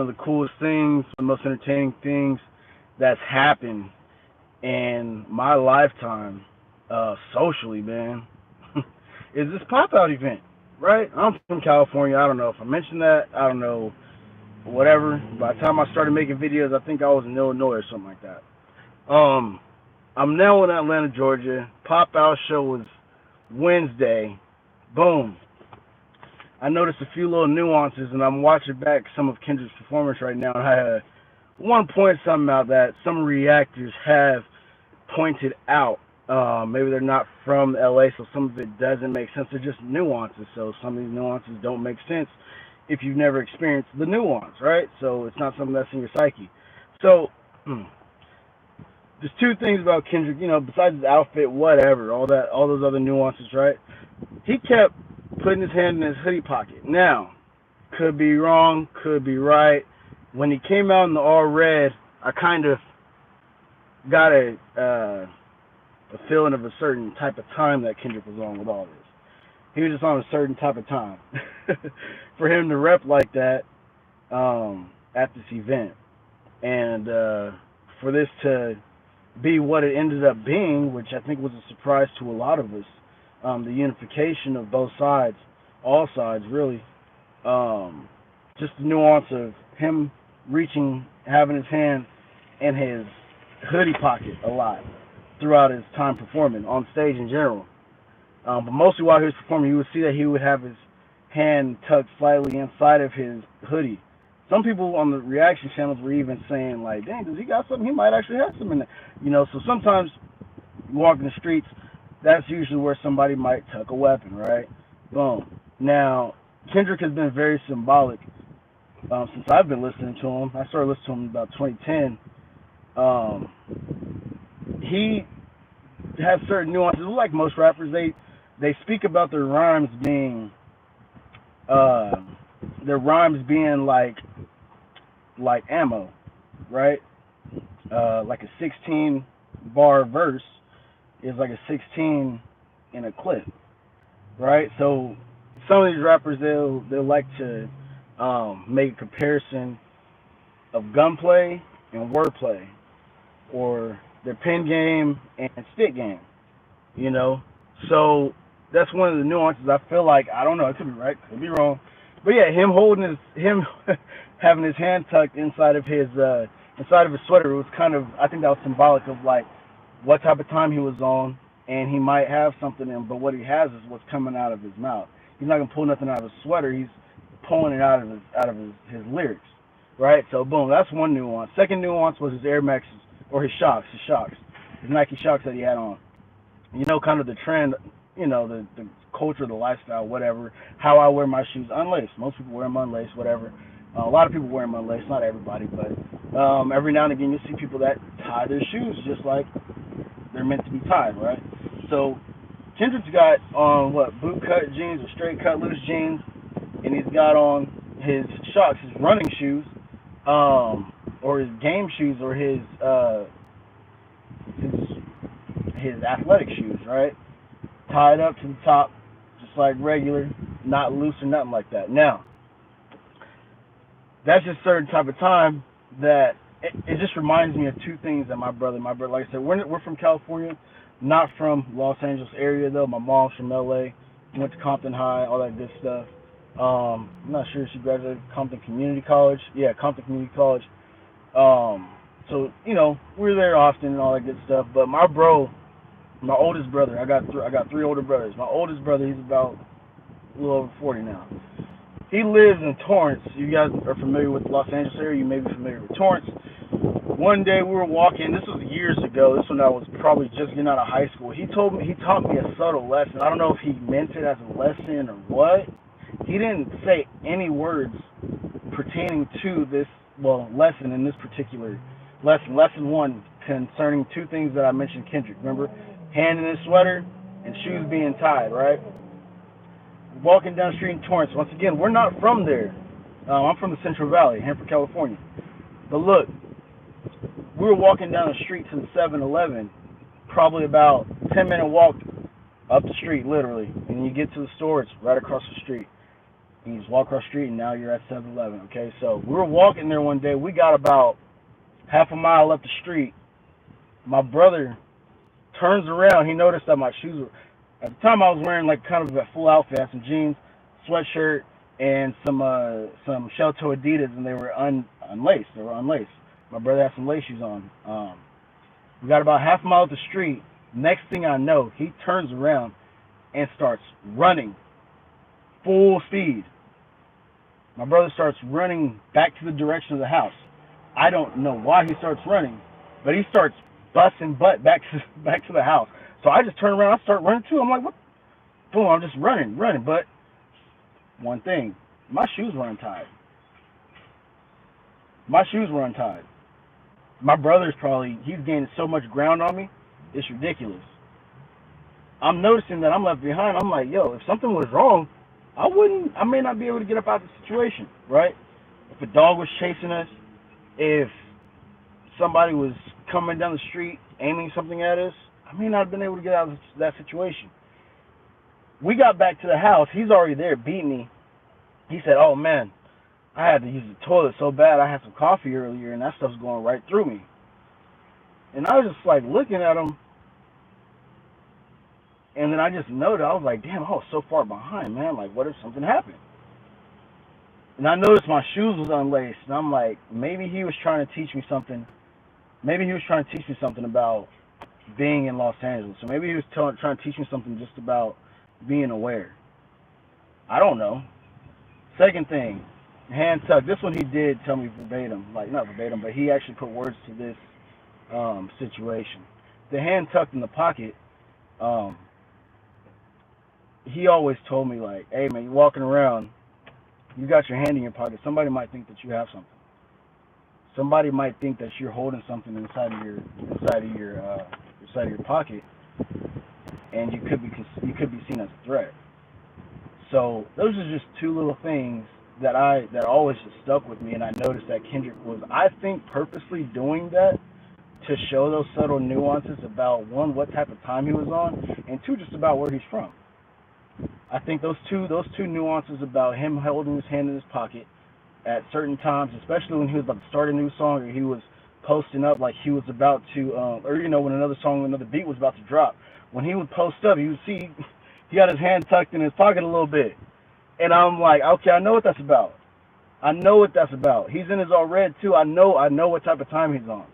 of the coolest things, the most entertaining things that's happened in my lifetime, socially, man, is this pop out event, right? I'm from California. I don't know if I mentioned that. I don't know, whatever. By the time I started making videos, I think I was in Illinois or something like that. Um, I'm now in Atlanta, Georgia. Pop out show was Wednesday. Boom. I noticed a few little nuances, and I'm watching back some of Kendrick's performance right now, and I want to point something out that some reactors have pointed out. Maybe they're not from LA, so some of it doesn't make sense. They're just nuances, so some of these nuances don't make sense if you've never experienced the nuance, right? So it's not something that's in your psyche. So there's two things about Kendrick, besides his outfit, whatever, all those other nuances, right? He kept putting his hand in his hoodie pocket. Now, could be wrong, could be right. When he came out in the all red, I kind of got a feeling of a certain type of time that Kendrick was on with all this. He was just on a certain type of time. For him to rep like that at this event, and for this to be what it ended up being, which I think was a surprise to a lot of us, the unification of both sides, all sides really, just the nuance of him reaching, having his hand in his hoodie pocket a lot throughout his time performing on stage in general. But mostly while he was performing, you would see that he would have his hand tucked slightly inside of his hoodie. Some people on the reaction channels were even saying, like, dang, does he got something? He might actually have something in there. So sometimes you walk in the streets, that's usually where somebody might tuck a weapon, right? Boom. Now, Kendrick has been very symbolic since I've been listening to him. I started listening to him about 2010. He has certain nuances. Like most rappers, they speak about their rhymes being like ammo, right? Like a 16 bar verse is like a 16 in a clip, right? So some of these rappers they'll like to make a comparison of gunplay and wordplay, or their pen game and stick game, you know. So that's one of the nuances. I feel like, I don't know, it could be right, could be wrong, but yeah, him having his hand tucked inside of his sweater, it was kind of, I think that was symbolic of like what type of time he was on, and he might have something in, but what he has is what's coming out of his mouth. He's not gonna pull nothing out of his sweater. He's pulling it out of his lyrics, right? So boom, that's one nuance. Second nuance was his Air Maxes, or his Nike Shocks that he had on. Kind of the trend, the culture, the lifestyle, whatever. How I wear my shoes unlaced. Most people wear them unlaced, whatever. A lot of people wear them unlaced, not everybody, but every now and again you see people that tie their shoes just like they're meant to be tied, right? So Kendrick's got on boot cut jeans or straight cut loose jeans, and he's got on his Shocks, his running shoes, or his game shoes, or his athletic shoes, right? Tied up to the top, just like regular, not loose or nothing like that. Now, that's just a certain type of time that it just reminds me of two things that my brother, like I said, we're from California, not from Los Angeles area though. My mom's from LA, went to Compton High, all that good stuff. I'm not sure if she graduated Compton Community College. Yeah, Compton Community College. So we were there often and all that good stuff. But my oldest brother, I got three older brothers. My oldest brother, he's about a little over 40 now. He lives in Torrance. You guys are familiar with the Los Angeles area. You may be familiar with Torrance. One day we were walking. This was years ago. This when I was probably just getting out of high school. He taught me a subtle lesson. I don't know if he meant it as a lesson or what. He didn't say any words pertaining to this lesson in this particular lesson. Lesson one concerning two things that I mentioned Kendrick. Remember, hand in his sweater and shoes being tied, right? Walking down the street in Torrance. Once again, we're not from there. I'm from the Central Valley, Hanford, California. But look, we were walking down the street to the 7-Eleven, probably about 10-minute walk up the street, literally. And you get to the store, it's right across the street. And you just walk across the street, and now you're at 7-Eleven. Okay, so we were walking there one day. We got about half a mile up the street. My brother turns around. He noticed that my shoes were. At the time, I was wearing like kind of a full outfit. I had some jeans, sweatshirt, and some shell toe Adidas, and they were unlaced. They were unlaced. My brother had some lace shoes on. We got about half a mile up the street. Next thing I know, he turns around and starts running full speed. My brother starts running back to the direction of the house. I don't know why he starts running, but he starts busting butt back to the house. So I just turn around, I start running too. I'm like, what? Boom! I'm just running. But one thing, my shoes were untied. My shoes were untied. My brother's he's gaining so much ground on me, it's ridiculous. I'm noticing that I'm left behind. I'm like, yo, if something was wrong, I may not be able to get up out of the situation, right? If a dog was chasing us, if somebody was coming down the street aiming something at us, I may not have been able to get out of that situation. We got back to the house. He's already there beating me. He said, oh, man, I had to use the toilet so bad. I had some coffee earlier, and that stuff's going right through me. And I was just, like, looking at him, and then I just noticed, I was like, damn, I was so far behind, man. Like, what if something happened? And I noticed my shoes was unlaced, and I'm like, maybe he was trying to teach me something. Maybe he was trying to teach me something about being in Los Angeles. So maybe he was trying to teach me something just about being aware. I don't know. Second thing, hand tuck. This one he did tell me verbatim. Like, not verbatim, but he actually put words to this situation. The hand tucked in the pocket, he always told me, like, hey, man, you're walking around, you got your hand in your pocket. Somebody might think that you have something. Somebody might think that you're holding something inside of your pocket, and you could be seen as a threat. So those are just two little things that always just stuck with me, and I noticed that Kendrick was, I think, purposely doing that to show those subtle nuances about, one, what type of time he was on, and two, just about where he's from. I think those two nuances about him holding his hand in his pocket at certain times, especially when he was about to start a new song, or he was posting up like he was about to, or when another beat was about to drop. When he would post up, you would see he had his hand tucked in his pocket a little bit, and I'm like, okay, I know what that's about. He's in his all red too. I know what type of time he's on.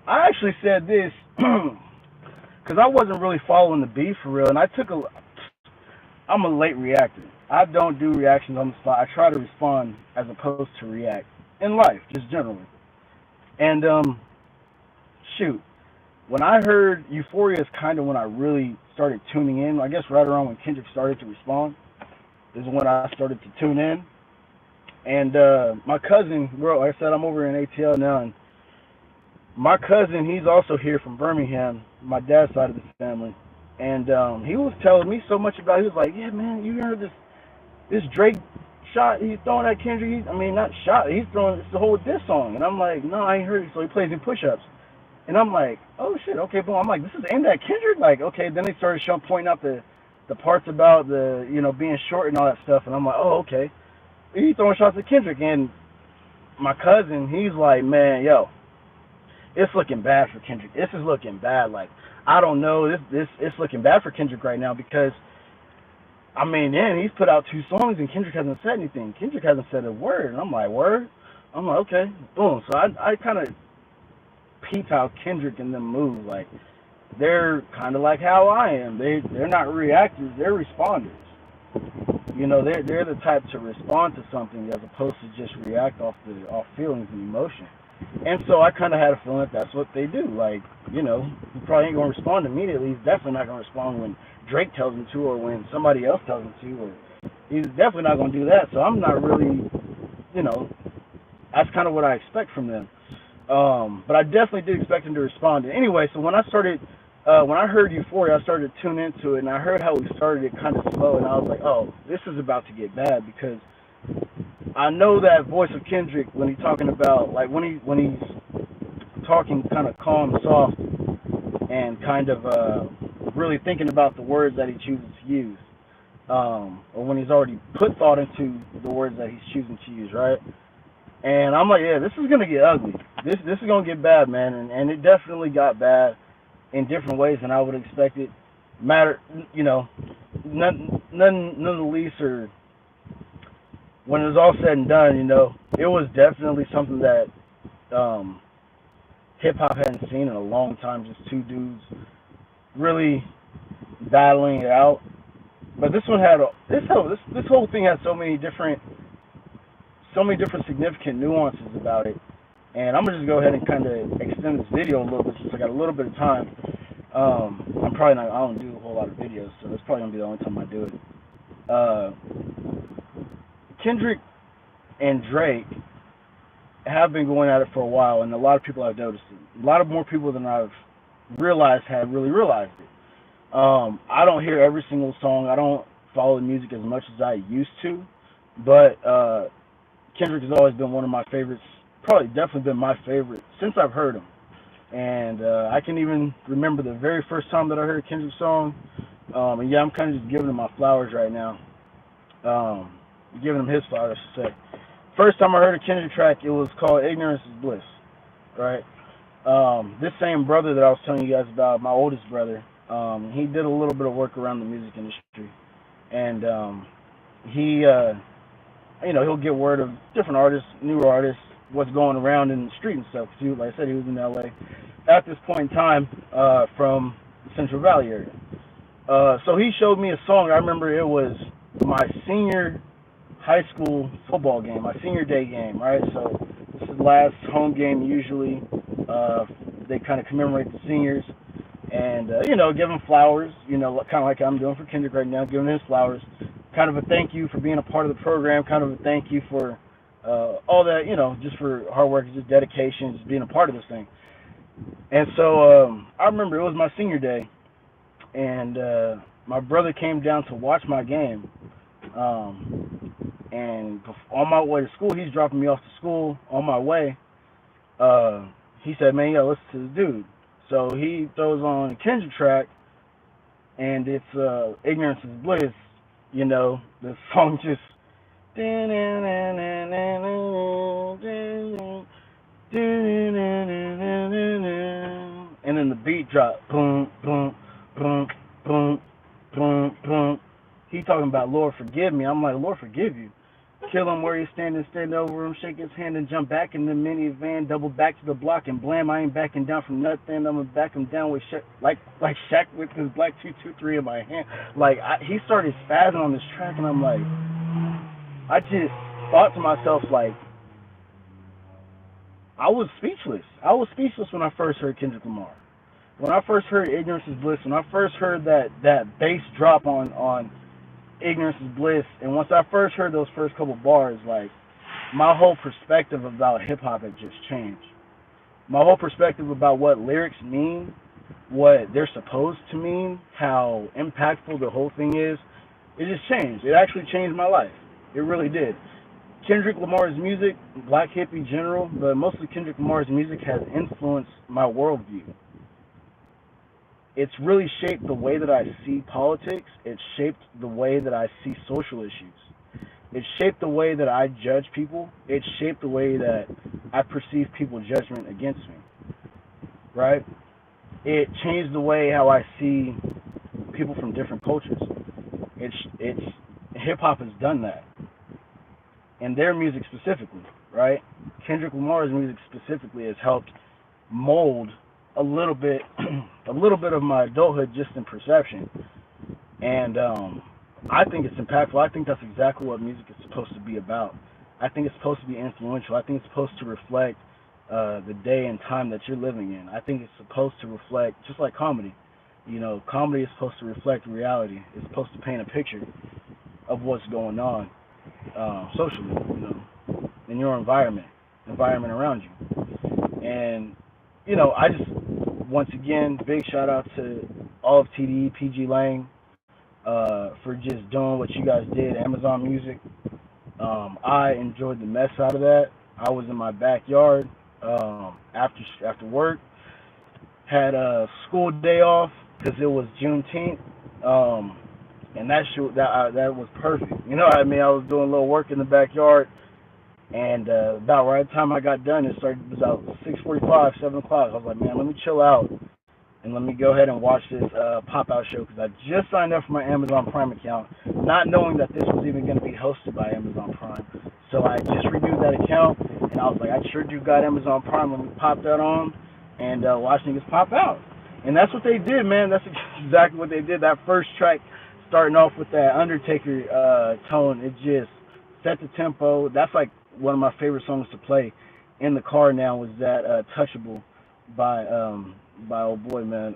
I actually said this because I wasn't really following the beat for real, and I'm a late reactor. I don't do reactions on the spot. I try to respond as opposed to react in life, just generally. And shoot, when I heard Euphoria is kind of when I really started tuning in. I guess right around when Kendrick started to respond is when I started to tune in. And my cousin, like I said, I'm over in ATL now, and my cousin, he's also here from Birmingham, my dad's side of the family. And he was telling me so much about it. He was like, yeah, man, you heard this Drake shot he's throwing at Kendrick? Not shot. He's throwing it's the whole diss song. And I'm like, no, I ain't heard it. So he plays in push-ups. And I'm like, oh, shit, okay, boom. I'm like, this is aimed at Kendrick? Like, okay. Then they started pointing out the parts about the, being short and all that stuff. And I'm like, oh, okay. He's throwing shots at Kendrick. And my cousin, he's like, man, yo, it's looking bad for Kendrick. This is looking bad. Like, I don't know. It's looking bad for Kendrick right now because, he's put out 2 songs and Kendrick hasn't said anything. Kendrick hasn't said a word. And I'm like, word? I'm like, okay, boom. So I kind of peep how Kendrick and them move. Like, they're kind of like how I am. They're not reactors. They're responders. They're the type to respond to something as opposed to just react off feelings and emotion. And so I kind of had a feeling that that's what they do. Like, he probably ain't going to respond immediately. He's definitely not going to respond when Drake tells him to or when somebody else tells him to. Or he's definitely not going to do that. So I'm not really, that's kind of what I expect from them. But I definitely did expect him to respond. Anyway, so when I heard Euphoria, I started to tune into it, and I heard how he started it kind of slow, and I was like, oh, this is about to get bad because I know that voice of Kendrick when he's talking about, like, when he's talking kind of calm, soft, and kind of really thinking about the words that he chooses to use. or when he's already put thought into the words that he's choosing to use, right? And I'm like, yeah, this is gonna get ugly. This is gonna get bad, man, and it definitely got bad in different ways than I would expect it. Matter, you know, none of the least, or when it was all said and done, you know, it was definitely something that um, hip hop hadn't seen in a long time. Just two dudes really battling it out. But this one had this whole thing had so many different significant nuances about it. And I'm gonna just go ahead and kind of extend this video a little bit since I got a little bit of time. I'm probably not. I don't do a whole lot of videos, so it's probably gonna be the only time I do it. Uh, Kendrick and Drake have been going at it for a while, and a lot of people have noticed it. A lot of more people than I've realized have really realized it. I don't hear every single song. I don't follow the music as much as I used to, but Kendrick has always been one of my favorites. Probably definitely been my favorite since I've heard him. And I can even remember the very first time that I heard a Kendrick song. And yeah, I'm kind of just giving him my flowers right now. Giving him his flowers, I should say. First time I heard a Kendrick track, it was called "Ignorance is Bliss," right? This same brother that I was telling you guys about, my oldest brother, he did a little bit of work around the music industry, and he, he'll get word of different artists, newer artists, what's going around in the street and stuff. He, like I said, he was in LA at this point in time from the Central Valley area. So he showed me a song. I remember it was my senior high school football game, my senior day game, right? So this is the last home game usually. They kind of commemorate the seniors and, give them flowers, kind of like I'm doing for Kendrick right now, giving his flowers. Kind of a thank you for being a part of the program, kind of a thank you for all that, just for hard work, just dedication, just being a part of this thing. And so I remember it was my senior day, and my brother came down to watch my game. And on my way to school, he's dropping me off to school. On my way, he said, man, you gotta listen to this dude. So he throws on a Kendrick track, and it's Ignorance is Bliss. The song just and then the beat drop, boom, boom, boom, boom, boom, boom. He talking about Lord forgive me. I'm like, Lord forgive you. Kill him where he's standing, stand over him, shake his hand and jump back in the minivan, double back to the block and blam. I ain't backing down from nothing. I'm gonna back him down with like Shaq with his black 223 in my hand. He started spazzing on this track, and I'm like, I just thought to myself, like, I was speechless. I was speechless when I first heard Kendrick Lamar. When I first heard Ignorance is Bliss, when I first heard that bass drop on Ignorance is Bliss, and once I first heard those first couple bars, like, my whole perspective about hip-hop had just changed. My whole perspective about what lyrics mean, what they're supposed to mean, how impactful the whole thing is, it just changed. It actually changed my life. It really did. Kendrick Lamar's music, black hip in general, but mostly Kendrick Lamar's music has influenced my worldview. It's really shaped the way that I see politics. It's shaped the way that I see social issues. It's shaped the way that I judge people. It's shaped the way that I perceive people's judgment against me. Right? It changed the way how I see people from different cultures. It's hip hop has done that. And their music specifically, right? Kendrick Lamar's music specifically has helped mold a little bit of my adulthood just in perception. And I think it's impactful. I think that's exactly what music is supposed to be about. I think it's supposed to be influential. I think it's supposed to reflect the day and time that you're living in. I think it's supposed to reflect, just like comedy. Comedy is supposed to reflect reality. It's supposed to paint a picture of what's going on socially, in your environment around you. And, I just, once again, big shout out to all of TDE, PG Lang, for just doing what you guys did, Amazon Music. I enjoyed the mess out of that. I was in my backyard after work, had a school day off because it was Juneteenth. and that shoot that was perfect. You know what I mean? I was doing a little work in the backyard, and about right time I got done, it was about 6:45, 7 o'clock. I was like, man, let me chill out and let me go ahead and watch this pop out show because I just signed up for my Amazon Prime account, not knowing that this was even going to be hosted by Amazon Prime. So I just renewed that account, and I was like, I sure do got Amazon Prime. Let me pop that on and watch niggas pop out. And that's what they did, man. That's exactly what they did. That first track, starting off with that Undertaker tone, it just set the tempo. That's like one of my favorite songs to play in the car now. Was that "Touchable" by old boy, man.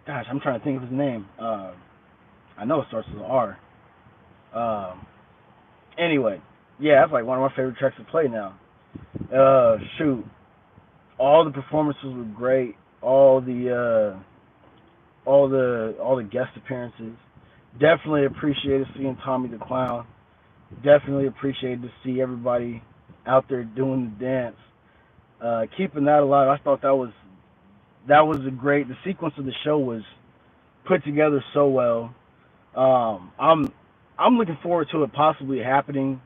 Gosh, I'm trying to think of his name. I know it starts with an R. Anyway, yeah, that's like one of my favorite tracks to play now. Shoot, all the performances were great. All the guest appearances. Definitely appreciated seeing Tommy the Clown. Definitely appreciated to see everybody out there doing the dance. Keeping that alive, I thought the sequence of the show was put together so well. I'm looking forward to it possibly happening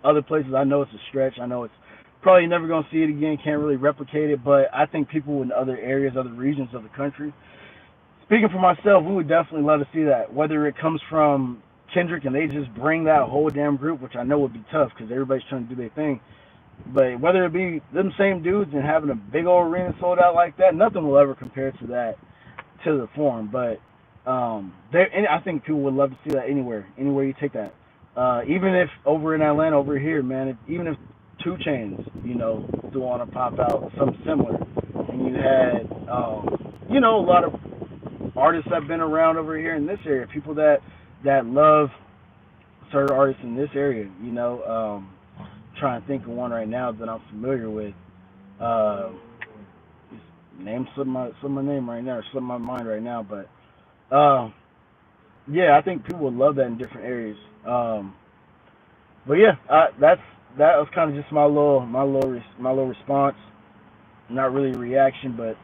other places. I know it's a stretch. I know it's probably never gonna see it again. Can't really replicate it, but I think people in other areas, other regions of the country. Speaking for myself, we would definitely love to see that. Whether it comes from Kendrick and they just bring that whole damn group, which I know would be tough because everybody's trying to do their thing. But whether it be them same dudes and having a big old arena sold out like that, nothing will ever compare to that, to the form. But I think people would love to see that anywhere you take that. Even if over in Atlanta, over here, man, even if 2 Chainz, do want to pop out something similar, and you had, a lot of artists that have been around over here in this area, people that love certain artists in this area, trying to think of one right now that I'm familiar with. Name some my name right now, or slip my mind right now, but yeah, I think people would love that in different areas. But yeah, that was kind of just my little response, not really a reaction, but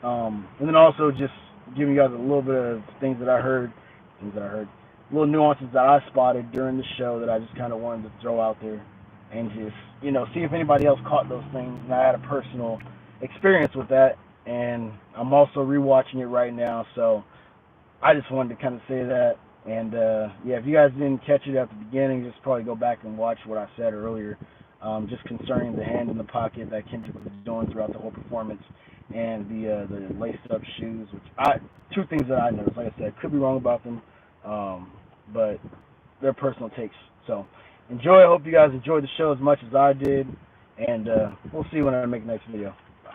and then also just giving you guys a little bit of things that I heard, little nuances that I spotted during the show that I just kind of wanted to throw out there and just, see if anybody else caught those things. And I had a personal experience with that, and I'm also rewatching it right now, so I just wanted to kind of say that. And yeah, if you guys didn't catch it at the beginning, just probably go back and watch what I said earlier, just concerning the hand in the pocket that Kendrick was doing throughout the whole performance, and the laced up shoes, two things that I noticed. Like I said, could be wrong about them, but they're personal takes. So enjoy. I hope you guys enjoyed the show as much as I did, and we'll see you when I make the next video. Bye.